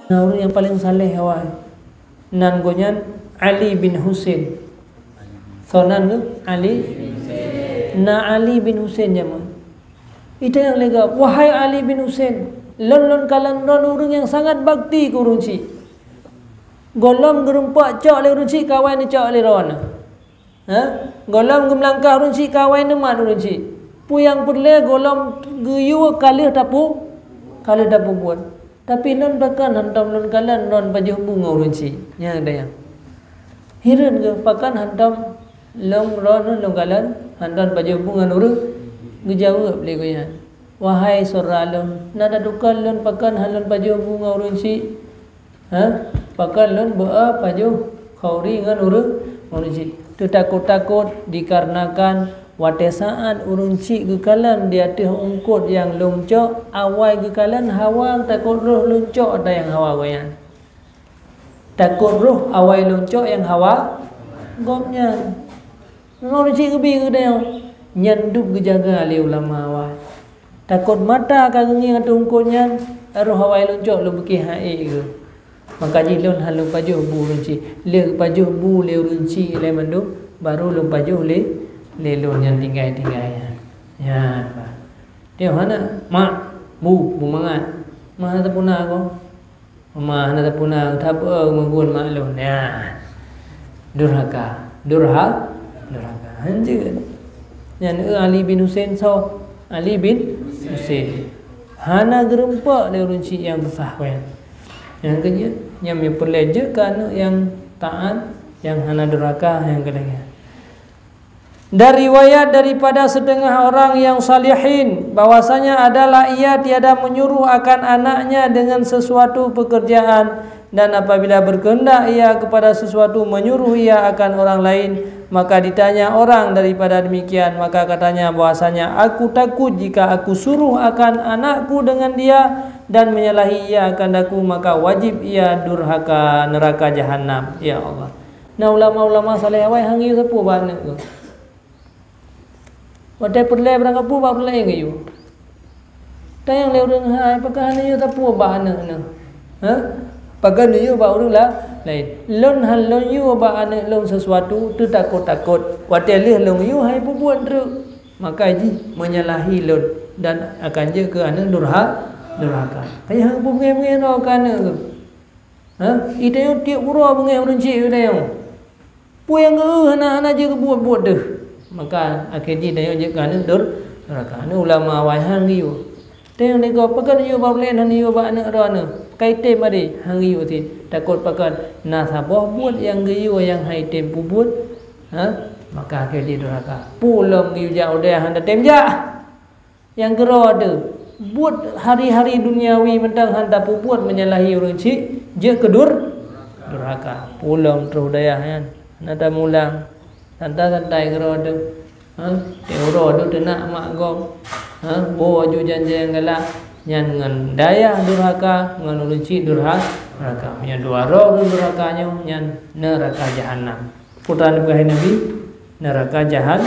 orang yang paling saleh awak nan gonyan Ali bin Husain sonan ke Ali na Ali bin Husain jaman itu yang lega wahai Ali bin Husain lon kalan orang yang sangat bakti ku urunci golom gerempak cak le urunci kawan ni cak le ron golom gemlangkah urunci kawan ni mat urunci puyang perle golom geyu kali tapu buat tapi non bahkan hantam non kalan non baju bunga urunci yang ada yang hiran ke pakan hantam long kalan hantam baju bunga nuru ngejawab le goyan wahai soralon nada dukal lon pakan halon baju bunga urunci pakan lon ba baju khauri ngan urunci tu takut dikarenakan watesaan urunci gekalan dia teh ungkut yang longcok awai gekalan hawa takut roh longcok ada yang hawa goyan takut roh awai longcok yang hawa gopnya urunci gebi gedeo nyanduk gejaga ali ulama awai takut mata kagengi ngatu ungkutnya roh awai longcok lu beki hae ke maka jilon halu pajuh bu urunci le pajuh bu le urunci le mandu baru lu pajuh le lelon yang tinggai ya apa dia mana mak bu mangat mana tapuna ko mana tapuna thap menggun maklun ya durhaka anjir yang Ali bin Husain so Ali bin Husain hana gerempak dia runci yang besar kan yang kedua yang perleje kan yang taat yang hana durhaka yang kedua. Dari riwayat daripada setengah orang yang salihin bahwasanya adalah ia tiada menyuruh akan anaknya dengan sesuatu pekerjaan dan apabila berkehendak ia kepada sesuatu menyuruh ia akan orang lain maka ditanya orang daripada demikian maka katanya bahwasanya aku takut jika aku suruh akan anakku dengan dia dan menyalahi ia akan aku maka wajib ia durhaka neraka jahanam ya Allah. Nah ulama-ulama saleh awai hangi sepuh banyak tu wadai perle berang apu ba perle ngayu tayang le urang hai pakan yu tapu ba ana pakan yu ba urang la lain lon halon yu ba ana long sesuatu tu takut wadai le long yu hai buat ru maka ji menyalahi lon dan akan je ke ana durhaka kaya hang bunge no kana tu ide yu tiap uro bunge urang ci ide yu puang hana je ke buat deh maka akhirnya dia je kan durhaka ni ulama wai hang yu teng nego pakan yu ba len han yu ba na rana kaite mari hang yu ti takut pakan na saboh buat yang yu yang hai tem buat maka akhirnya durhaka pulang yu jauh dia han tem ja yang gero ada buat hari-hari duniawi mentang han dapu buat menyalahi orang ci je kedur durhaka pulang terus daya kan nada mulang santai gero tu teuro tu tenak mak gom bo aju janji yang galak nyan ngan daya durhaka ngan ulunci durhaka nya dua roh durhakanya nyan neraka jahanam putra nabi neraka jahanam